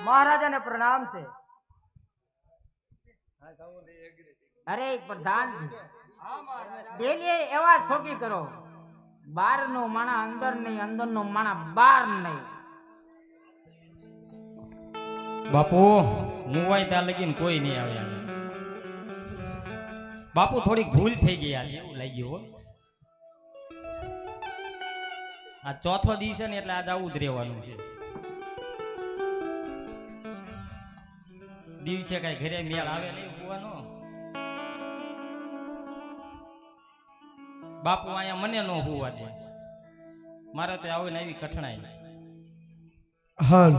महाराजा ने प्रणाम से। अरे प्रधान डेली एवा ठोकी करो, बार नो माणा अंदर नहीं, अंदर नो माणा बार नहीं। बापू मुवाई ता लगी कोई नहीं आवे। बापू थोड़ी भूल थी गई आज એવું લાગ્યું। આ ચોથો દિવસ ને એટલે આજ આવું જ રહેવાનું છે। દિવસે કઈ ઘરે મેળ આવે નહીં હોવાનો। બાપુ અહીંયા મને નો હોવા દે, મારે તો આવું ને આવી કઠણાઈ। હાલ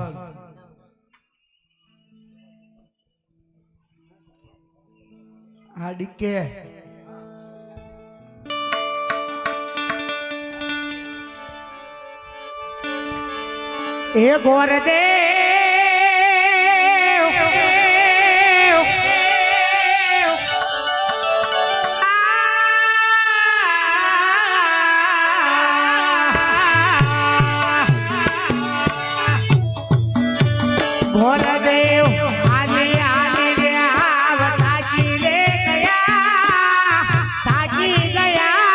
આડીકે એ ગોરદેવ તોયનો મળે મને પૂરા દિયા વાલી આલિયા થાકી ગયા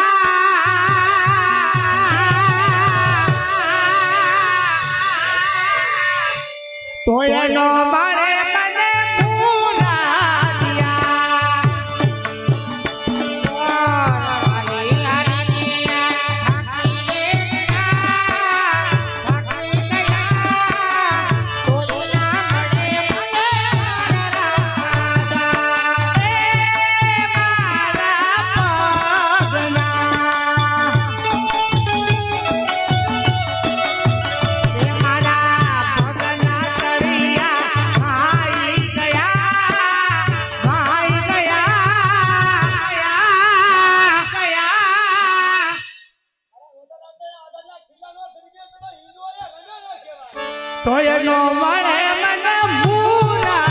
તોયના મળે મને રાજા તોયનો મળે મને પૂરા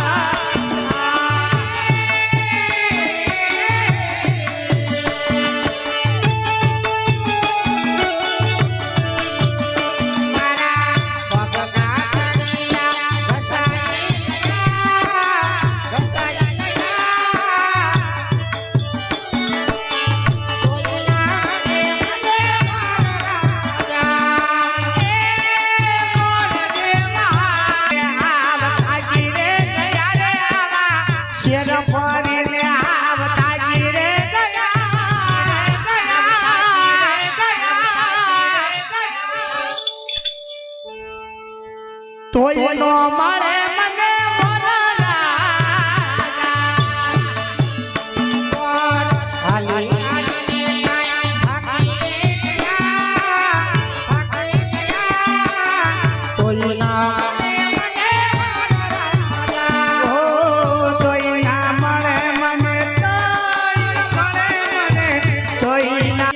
તોયનો મળે મને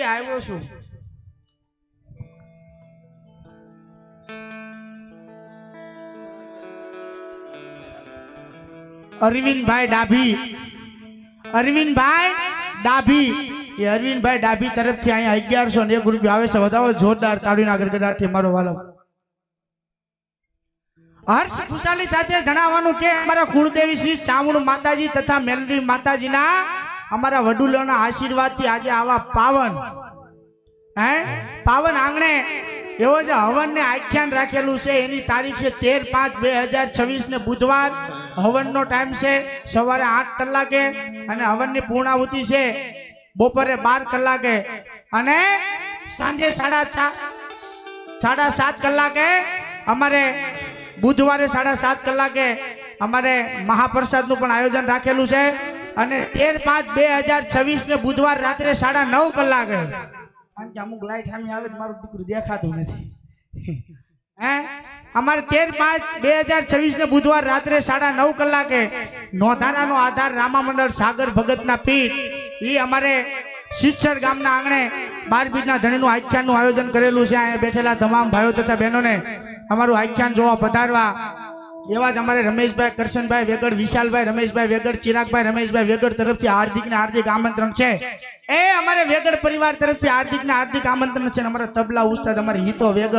આવ્યો છું। અરવિંદભાઈ ડાભી, અરવિંદભાઈ ડાભી, એ અરવિંદભાઈ ડાભી તરફથી અહીંયા 1101 રૂપિયા આવે છે। વધાવો જોરદાર તાળીના ગડગડાટથી મારો વાલો। હર્ષ ખુશાલી સાથે જણાવવાનું કે અમારા કુળદેવી શ્રી ચામુંડ માતાજી તથા મેલડી માતાજીના અમારા વડુલોના આશીર્વાદથી આજે આવા પાવન આંગણે એવો જે હવન ને આખ્યાન રાખેલું છે। એની તારીખ છે 13/5/2026 ને બુધવાર। હવનનો ટાઈમ છે સવારે 8 કલાકે અને હવનની પૂર્ણાહુતિ છે બપોરે 12 કલાકે અને સાંજે 7:30 કલાકે અમારે બુધવારે 7:30 કલાકે અમારે મહાપ્રસાદનું પણ આયોજન રાખેલું છે અને 13/5/2026 ને બુધવાર રાત્રે 9:30 કલાકે। કારણ કે અમુક લાઈટ સામે આવે તો મારું દીકરું દેખાતું નથી। અમારે 13/5/2026 ને બુધવાર રાત્રે 9:30 કલાકે નોંધારાનો આધાર રામા મંડળ સાગર ભગતના પીઠ એ અમારે શિક્ષર ગામના આંગણે 12 બીજના ધણીનું આખ્યાનનું આયોજન કરેલું છે। અહીંયા બેઠેલા તમામ ભાઈઓ તથા બહેનોને અમારું આખ્યાન જોવા પધારવા એવા જ અમારે રમેશભાઈ કરશનભાઈ વેગડ, વિશાલભાઈ રમેશભાઈ વેગડ, ચિરાગભાઈ રમેશભાઈ વેગડ તરફથી હાર્દિક આમંત્રણ છે। એ અમારે વેગડ પરિવાર તરફથી હાર્દિક આમંત્રણ છે। અમારા તબલા ઉસ્તાદ અમારે હિતો વેગડ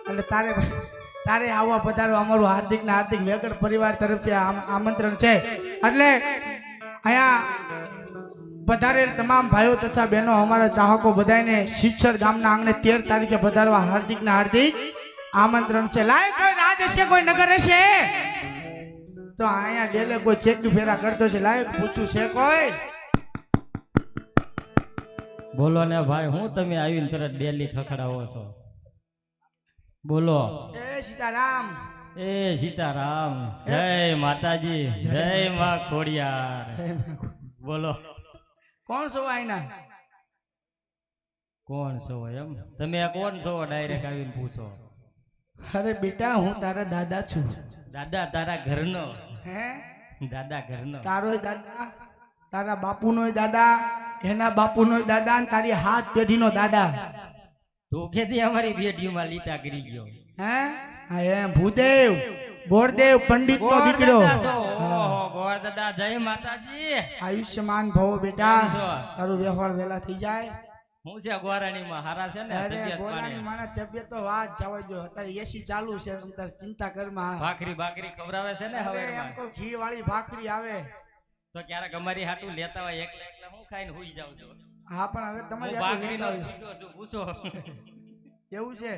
એટલે તારે તારે આવવા પધારો અમારું હાર્દિક ને હાર્દિક વેગડ પરિવાર તરફથી આમંત્રણ છે. એટલે અહીંયા પધારેલ તમામ ભાઈઓ તથા બહેનો અમારા ચાહકો બધાને શિક્ષર ગામના આંગણે 13 તારીખે પધારવા હાર્દિક ને હાર્દિક આમંત્રણ છે. લાય કોઈ રાજ હશે, કોઈ નગર હશે તો અહીંયા ડેલે કોઈ ચેક ફેરા કરતો છે. લાય પૂછું છે કોઈ? બોલો ને ભાઈ, હું તમે આવીને તરત ડેલી ખખડાવો છો? બોલો. એ સીતારામ. એ સીતારામ. જય માતાજી, જય માં ખોડિયાર. બોલો. કોણ છો આઈના? કોણ છો એમ? તમે કોણ છો? ડાયરેક્ટ આવીને પૂછો. અરે બેટા, હું તારા દાદા છું. દાદા તારા ઘરનો? હે? દાદા ઘરનો? તારો દાદા, તારા બાપુનો દાદા, એના બાપુનો દાદા, અને તારી હાથ પેઢીનો દાદા. તું કેદી અમારી પેઢીમાં લીટા કરી ગયો? હે? હા એમ. ભૂદેવ બોરદેવ પંડિત નો દીકરો. ઓહો, ગોર દાદા, જય માતાજી. આયુષ્યમાન ભવ બેટા. કેમ છો? તારું વ્યવહાર વેલા થઈ જાય. હું છે ગોરાણીમાં હારા છે ને? અરે તબિયત ગોરાની પાણી? માના તબિયત તો વાત જવા દો. અત્યારે એસી ચાલુ છે, તમ તાર ચિંતા કરમાં. ભાખરી ભાખરી ખવડાવે છે ને હવે? એમ તો ઘી વાળી ભાખરી આવે તો ક્યારેક અમારી હાટું લેતા હોય એકલા એકલા હું ખાઈને હુઈ જાઉં છું. હા, પણ હવે હું તમારી ભાખરીનો હાટું ભૂખ્યો છું, પૂછો. એવું છે?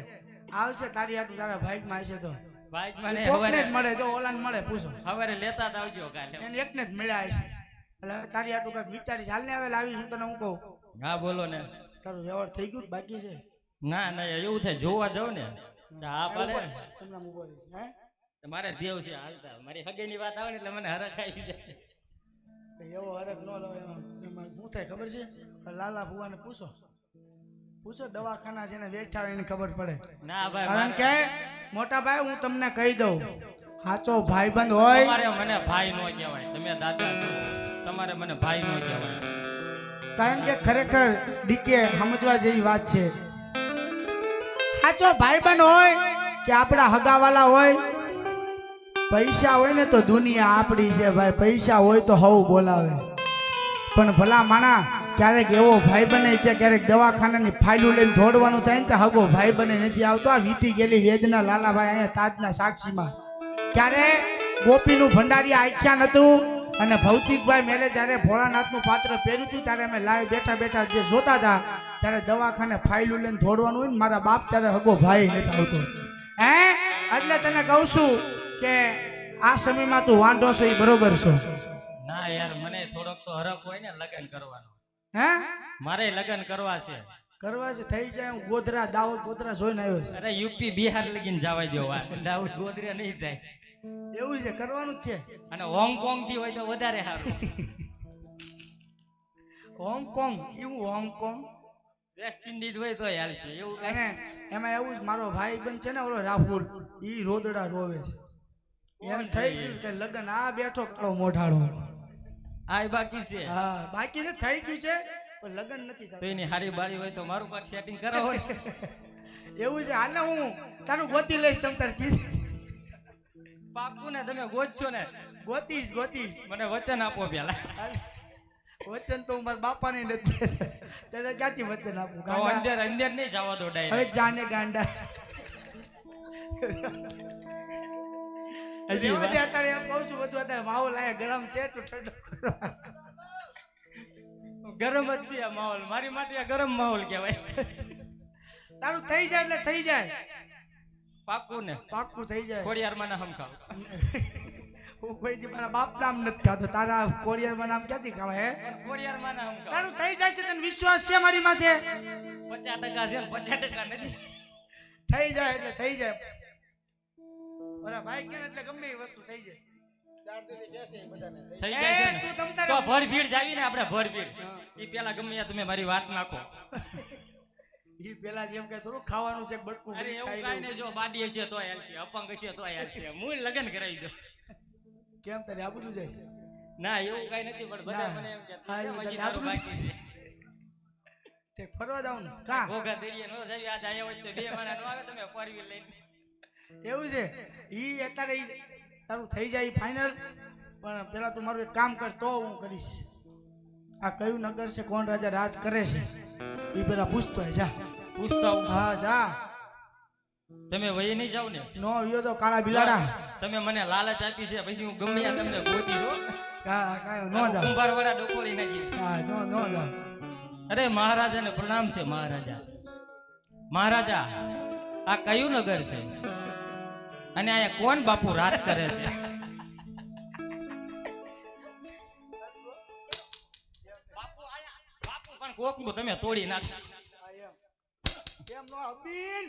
આવશે તારી હાટું, તારા ભાઈ માં આવશે તો ભાઈ મને કોકને જ હવારે મળે, જો ઓલાને મળે પૂછો. હવારે લેતા જ આવજો કાલે. એને એકને જ મળ્યા હશે. એટલે હવે તારી હાટું કઈક વિચારી હાલ ને. હવે લાવીશું તને હું કહું. હા બોલો ને. તારું વ્યવહાર થઈ ગયું કે બાકી છે? ના ના, એવું થાય જોવા જાવ ને. હા પાડે. તમને ઉભો રહીશ. હે? મારે દેવ છે હાલતા. મારી હગેની વાત આવે ને એટલે મને હરખ આવી જાય. એવો હરખ ન લો. એમાં શું થાય ખબર છે? લાલા ભુવાને પૂછો. પૂછો, દવાખાના છે ને બેઠા હોય એને ખબર પડે. ના ભાઈ, કારણ કે મોટા ભાઈ હું તમને કહી દઉં, સાચો ભાઈબંધ હોય. તમારે મને ભાઈ નો કહેવાય. તમે દાદા છો, તમારે મને ભાઈ નો કહેવાય. કારણ કે ખરેખર ડીકે સમજવા જેવી વાત છે. સાચો ભાઈબંધ હોય કે આપણા હગાવાલા હોય, પૈસા હોય ને તો દુનિયા આપણી છે ભાઈ. પૈસા હોય તો હવ બોલાવે. પણ ભલા માણા ક્યારેક એવો ભાઈ બને કે ક્યારેક દવાખાનાની ફાઇલું લઈને દોડવાનું થાય ને તો હગો ભાઈ બને નથી આવતો. આ વીતી ગયેલી વેદના લાલાભાઈ અહીંયા તાજના સાક્ષીમાં. ક્યારે ગોપીનું ભંડારી આખ્યા નતું અને ભૌતિકભાઈ મેલે જ્યારે ભોળાનાથનું પાત્ર પહેર્યું હતું ત્યારે અમે લાઈવ બેઠા બેઠા જે જોતા હતા ત્યારે દવાખાને ફાઇલું લઈને દોડવાનું હોય ને મારા બાપ ત્યારે હગો ભાઈ નથી આવતો. હે? એટલે તને કહું છું કે આ સમયમાં તું વાંઢો છો એ બરોબર છો. ના યાર, મને થોડોક તો હરખ હોય ને લગ્ન કરવાનો. હે? મારે લગ્ન કરવા છે. કરવા છે? થઈ જાય. હું ગોધરા દાહોદ ગોધરા જોઈને આવ્યો છું. અરે યુપી બિહાર લગીને જવા દો. દાઉદ ગોદરે નહીં થાય. એવું છે? કરવાનું જ છે. અને હોંગકોંગ થી હોય તો વધારે સારું. હોંગકોંગ? એવું હોંગકોંગ? વેસ્ટ ઇન્ડિઝ હોય તો હાલ છે. એવું કઈ અને એમાં એવું જ મારો ભાઈ બંધ છે ને ઓલો રાહુલ, ઈ રોદડા રોવે છે. એમ થઈ ગયું કે લગન આ બેઠો કરો મોઢાડો. આ બાકી છે. હા, બાકી ને થઈ ગયું છે પણ લગન નથી તો થતું. એની હારી બાળી હોય તો મારું પાક સેટિંગ કરાવો. એવું છે? હાલ ને હું તારું ગોતી લઈશ. તમ તાર ચીજ પાકું ને? તમે ગોતશો ને? ગોતીશ ગોતીશ. મને વચન આપો પેલા. વચન તો હું મારા બાપાને નથી. ત્યારે ક્યાંથી વચન આપું? તો ગાંડા. અંદર અંદર નહીં જવા દો હવે ડાયરેક્ટ. જાને ગાંડા. હજી રેવા દે. અત્યારે એમ કહું છું બધું અત્યારે માહોલ આયા ગરમ છે તો ઠંડો કરો. ગરમ જ છે આ માહોલ. મારી માટે આ ગરમ માહોલ કહેવાય. તારું થઈ જાય એટલે થઈ જાય. પાકું ને? પાક્કું થઈ જાય. ખોડિયારમાં ના હમખાવ. હું કોઈ દી મારા બાપ નામ નથી ખાતો. તારા કોરિયરમાં નામ ક્યાંથી ખાવા? હે? ખોડિયારમાં ના હમખાવ. તારું થઈ જાય છે. તને વિશ્વાસ છે મારી માથે? 50% છે ને 50% નથી. થઈ જાય એટલે થઈ જાય. બરાબર ભાઈ કે એટલે ગમે એ વસ્તુ થઈ જાય. થઈ જાય છે એ તું તમ ને. તારે તો ભર ભીડ જાવી ને આપણે ભર ભીડ. ઈ પેલા ગમે ત્યાં તમે મારી વાત નાખો. ઈ પેલા જેમ કે થોડું ખાવાનું છે બટકું અરે એવું ખાઈ કાઈ લઉં. નહીં. જો બાડી છે તો હેલ છે, અપંગ છે તો હેલ છે. હું લગ્ન કરાવી દો. કેમ તારે આ બધું જાય? ના એવું કઈ નથી, પણ બધા ના. મને એમ કે હા, એવું હજી તને તારું આપણું બાકી છે. તે ફરવા જવાનું છે? કા ઘોઘા દરિયે નો જાવી. આજ આયા હોય તો 2 મહિના નો આવે. તમે ફોરવીલ લઈને. એવું છે? ઈ અત્યારે તારું થઈ જાય ફાઇનલ. પણ પેલા તું મારું એક કામ કર તો હું કરીશ. આ કયું નગર છે, કોણ રાજા રાજ કરે છે, ઈ પેલા પૂછતો હોય. જા. પૂછતા હું. હા જા. તમે વહી નહીં જાવ ને નો વિયો તો કાળા બિલાડા તમે મને લાલચ આપી છે પછી હું ગમે ત્યાં તમને ગોતી દો નો જાવ કુંભારવાળા ડોકોળી નાખી હા નો જાવ અરે મહારાજાને પ્રણામ છે મહારાજા મહારાજા આ કયું નગર છે અને અહીંયા કોણ બાપુ રાત કરે છે બાપુ પણ કોકનું તમે તોડી નાખશો કેમ નો અબીલ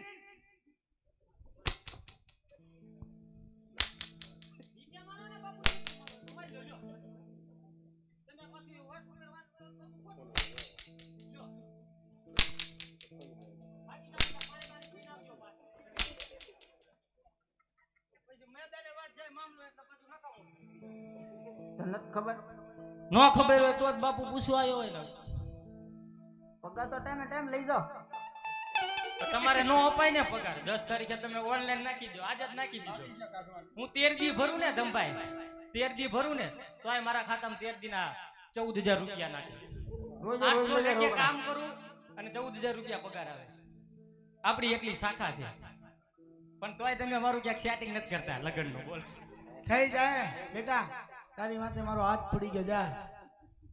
તને ખબર નો ખબર હોય તો જ બાપુ પૂછવા આવ્યો હોય ને પગાર તો ટાઈમે ટાઈમ લઈ જાઓ. તમારે નો અપાય ને પગાર 10 તારીખે તમે ઓનલાઈન નાખી દો આજ જ નાખી દીધો હું 13 દી ભરું ને ધમભાઈ 13 દી ભરું ને તો આ મારા ખાતામાં 13 દીના 14000 રૂપિયા નાખે રોજ 800 લેખે કામ કરું અને 14000 રૂપિયા પગાર આવે આપણી એટલી શાખા છે પણ તોય તમે મારું ક્યાંક સેટિંગ નથી કરતા લગ્નનું બોલ થઈ જાય બેટા તારી માથે મારો હાથ પડી ગયો જા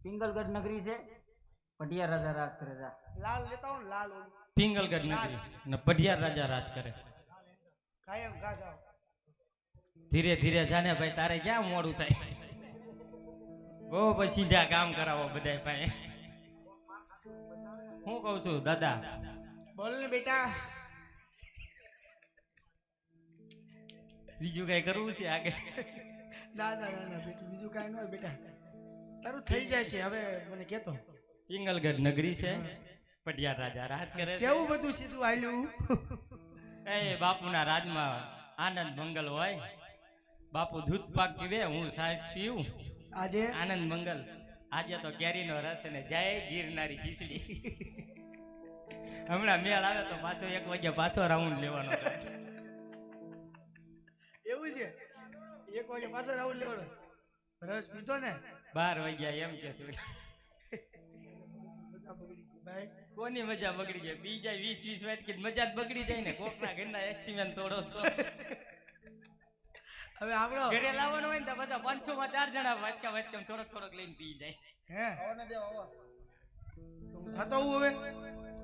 પિંગલગઢ નગરી છે પટિયા રાજા રાજ કરે જા. લાલ લેતા હું લાલ ઓલું પિંગલગઢ નગરી ને પઢિયાર રાજા રાજ કરે કાયમ કા જાવ ધીરે ધીરે જાને ભાઈ તારે ક્યાં મોડું થાય બહુ પછી સીધા કામ કરાવો બધાય પાસે હું કહું છું દાદા બોલ ને બેટા બીજું કઈ કરવું છે આગળ ના બેટા બીજું કાંઈ ન હોય બેટા તારું થઈ જાય છે હવે મને કહેતો પિંગલગઢ નગરી છે પઢિયાર રાજા રાજ કરે છે કેવું બધું સીધું આલ્યું એ બાપુના રાજમાં આનંદ મંગલ હોય બાપુ દૂધ પાક પીવે હું સાયસ પીવું આજે આનંદ મંગલ આજે તો કેરીનો રસ અને જય ગિરનારી ખીચડી હમણાં મેળ આવે તો પાછો 1 વાગ્યા પાછો રાઉન્ડ લેવાનો છે એવું છે 1 વાગે પાછો રાઉન્ડ લેવાનો રસ પીધો ને 12 વાગ્યા એમ કે છે ભાઈ કોની મજા બગડી જાય પી જાય 20 વાટ કે મજા જ બગડી જાય ને કોકના ઘરના એસ્ટિમેટ તોડો છો હવે આપણો ઘરે લાવવાનો હોય ને તો પાછા 500 માં 4 જણા વાટકા થોડોક લઈને પી જાય હે થતો હું હવે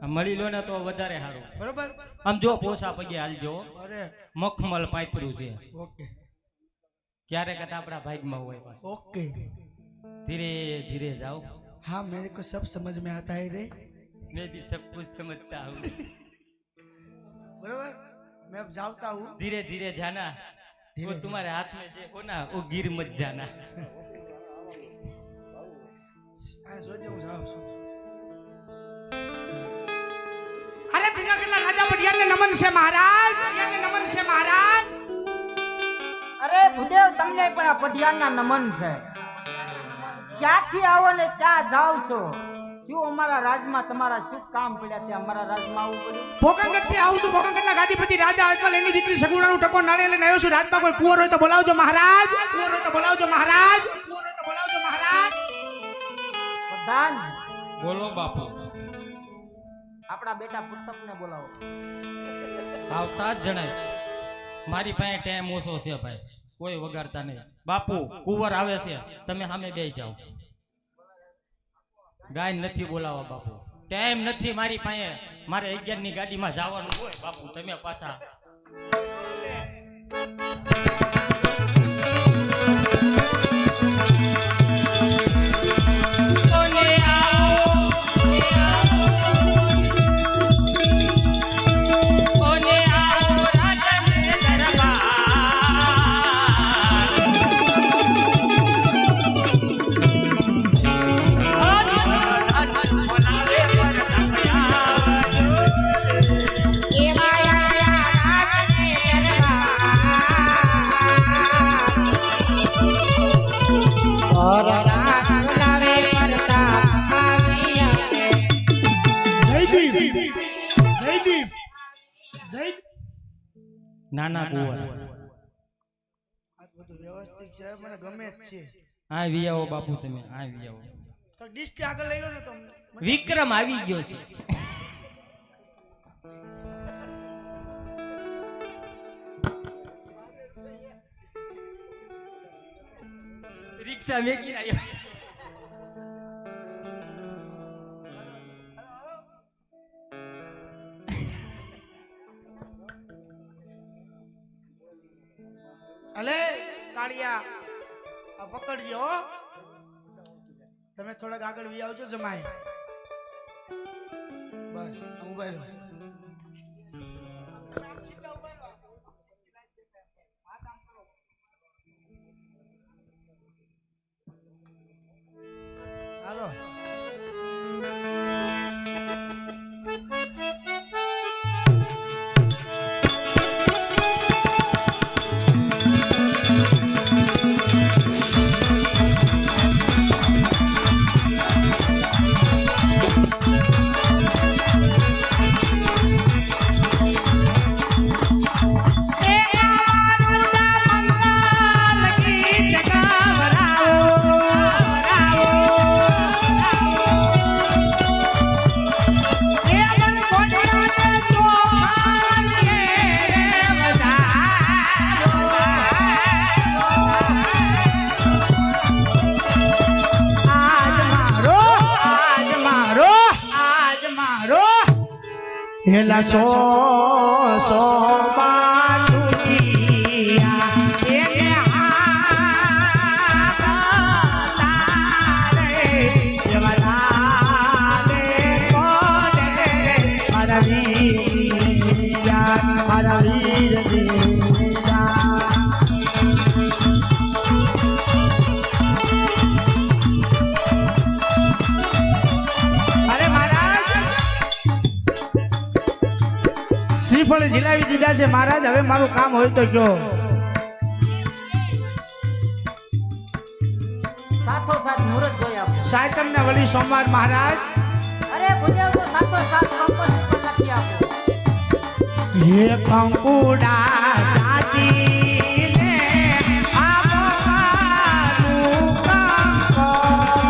આ મળી લો ને તો વધારે સારું બરોબર આમ જો પોસા પગે હાલજો અરે મખમલ પાથરું છે ઓકે ક્યારેક આપણા ભાગમાં હોય ओके धीरे धीरे जाओ हाँ मेरे को सब समझ में आता है रे मैं भी सब कुछ समझता हूँ बराबर मैं अब जाता हूँ धीरे धीरे जाना वो तुम्हारे हाथ में जो हो ना वो गिर मत जाना अरे पिंगलगढ़ राजा पटियार ने नमन से महाराज पटियार ने नमन से महाराज અરે ભૂદેવ તમને પણ આ પટિયારના નમન છે ક્યાંથી આવો ને ક્યાં જાવ છો શું અમારા રાજમાં તમારા શું કામ પડ્યા છે અમારા રાજમાં આવવું પડ્યું ભોગંગઢ થી આવું છું ભોગંગઢના ગાદીપતિ રાજા અજમલ એની દીકરી સગુણાનું ટકો નાળે લઈને આવ્યો છું રાજમાં કોઈ કુંવર હોય તો બોલાવજો મહારાજ કુંવર હોય તો બોલાવજો મહારાજ કુંવર હોય તો બોલાવજો મહારાજ પ્રધાન बोलो बापू આપણા બેટા પુસ્તકને બોલાવો આવતા જ જણાય મારી પાસે ટાઈમ ઓછો છે ભાઈ કોઈ વગાડતા નહીં બાપુ કુંવર આવે છે તમે સામે બેસી જાઓ ગાય નથી બોલાવા બાપુ ટાઈમ નથી મારી પાસે મારે 11 ની ગાડીમાં જવાનું હોય બાપુ તમે પાછા નાના કુંવર બધું વ્યવસ્થિત છે મને ગમે જ છે આ વિયાવો બાપુ તમે આ વિયાવો તો ડિશ થી આગળ લઈ લો ને તો વિક્રમ આવી ગયો છે રિક્ષા મેકી આવ્યો. અલે કાળિયા આ પકડજો હો. તમે થોડાક આગળ વી આવજો જમાય. બસ ઉભા રહો. હાલો હેલા સો બાલુકિયા એને આરે જવલા દે કોને મારા વીર દીયા. શ્રીફળ જીલાવી દીધા છે મહારાજ. હવે મારું કામ હોય તો કયો. સાથોસાથ મુહૂર્ત જોઈ આપો. સાતમ ને વળી સોમવાર મહારાજ. અરે ભૂદેવ તો સાથોસાથ કંપસ પણ લખી આપો. હે કંકુડા જાતિને આમવાનું કંકોદારી.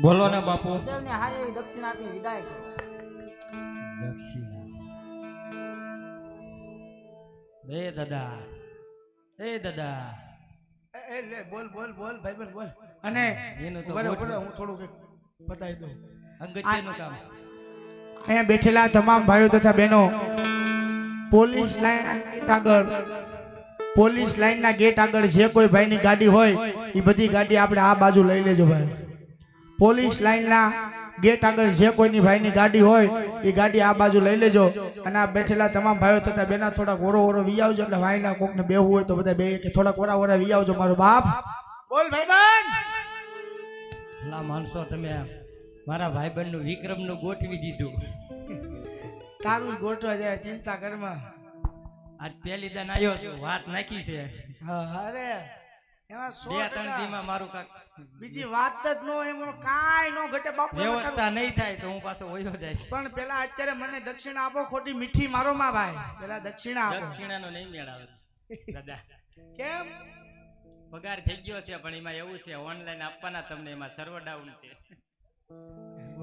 બોલો ને બાપુ. ભૂદેવને હારી એવી દક્ષિણા આપી વિદાય કરો. દક્ષિણા એ દાદા, એ દાદા. લે બોલ બોલ બોલ ભાઈબંધ બોલ. અને એનું તો બરાબર ગોઠવું. હું થોડું કંઈક બતાવી દઉં. અગત્યનું કામ. અહીંયા બેઠેલા તમામ ભાઈઓ તથા બહેનો પોલીસ લાઈન આગળ, પોલીસ લાઈનના ગેટ આગળ જે કોઈ ભાઈની ગાડી હોય એ બધી ગાડી આપણે આ બાજુ લઈ લેજો ભાઈ. પોલીસ લાઈનના ગેટ આગળ જે કોઈની ભાઈની ગાડી હોય એ ગાડી આ બાજુ લઈ લેજો. અને આ બેઠેલા તમામ ભાઈઓ તથા બેના થોડાક ઓરો વી આવજો. એટલે ભાઈના કોકને બેહવું હોય તો બધા બે કે થોડાક ઓરા વી આવજો. મારો બાપ બોલ ભાઈબંધ. લા માણસો તમે મારા ભાઈબંધનું વિક્રમનું ગોઠવી દીધું. તારું ગોઠવા જાય ચિંતા કરમાં. આજ પહેલી દાન આવ્યો છું, વાત નાખી છે. હા અરે એમાં 100 બે ત્રણ ટકા. દીમાં મારું કાક બીજી વાત જ નો એમાં કાંઈ નો ઘટે બાપુ. વ્યવસ્થા નહીં થાય તો હું પાછો વયો જઈશ. પણ પેલા અત્યારે મને દક્ષિણા આપો, ખોટી મીઠી મારો માં ભાઈ. પેલા દક્ષિણા આપો. દક્ષિણાનો નહીં મેળ આવે દાદા. કેમ? પગાર થઈ ગયો છે પણ એમાં એવું છે ઓનલાઈન આપવાના તમને, એમાં સર્વર ડાઉન છે.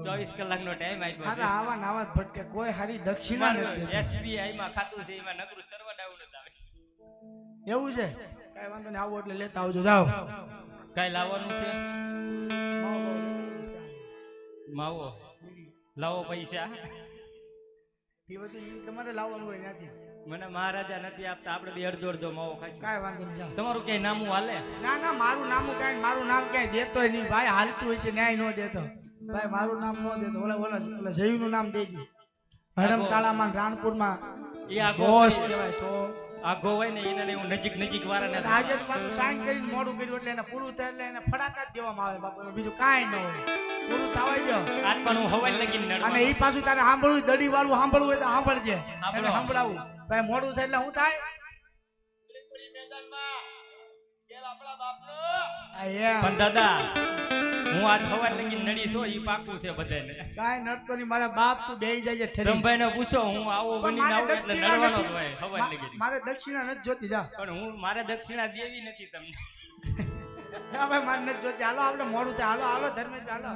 24 કલાકનો ટાઈમ આપ્યો હારા છે. આવા ને આવા જ ભટકે, કોઈ હારી દક્ષિણા નથી દેતી. SBI માં ખાતું છે એમાં નકરું સર્વર ડાઉન જ આવે. એવું છે? કઈ વાંધો નહીં, આવો એટલે લેતા આવજો. જાઓ. કાઈ લાવવાનું છે? માવો લાવો પૈસા. એ બધું ઈ તમારે લાવવાનું હોય ત્યાંથી. મને મહારાજા નથી આપતા, આપણે બે અડધો અડધો માવો ખાઈશું. કાંઈ વાંધો નહીં, જાઓ. તમારું ક્યાંય નામું હાલે? ના ના, મારું નામ કાંઈ, મારું નામ ક્યાંય દેતોય નહીં ભાઈ. હાલતું હોય છે ન્યાય નો દેતો ભાઈ. મારું નામ નો દેતો. ઓલા જયુનું નામ દેજો. હડમતાળામાં, રાણપુરમાં એ આગો ઘોષ કહેવાય. તો આગો હોય ને એને હું નજીક વાળાને આજે જ પાછું સાઈન કરીને મોડું કર્યું એટલે એને પૂરું થાય એટલે એને ફડાકા જ દેવામાં આવે બાપુ. બીજું કાંઈ ન હોય. પૂરું થવાય દો. આજ પણ હું હવાઈ લગીને નડવા. અને એ પાછું તારે સાંભળવું, દડી વાળું સાંભળવું હોય તો સાંભળજે. સાંભળો. એને સંભળાવું ભાઈ. મોડું થાય એટલે શું થાય? આ એમ. પણ દાદા હું આજ હવાઈ લગીને નડી છો ઈ પાકું છે બધાને. કાંઈ નડતો નહીં મારા બાપ. તું બેહી જાય છે ઠરી. રમભાઈને પૂછો હું આવો પણ બનીને મારે આવું એટલે દક્ષિણા નડવાનો જ નથી. હોય હવાઈ લગીને. મારે દક્ષિણા નથી જોતી. જા પણ મારે દક્ષિણા દેવી નથી તમને. જા ભાઈ, મારે નથી જોતી. હાલો આપણે મોડું થાય. હાલો હાલો ધર્મેશ, હાલો.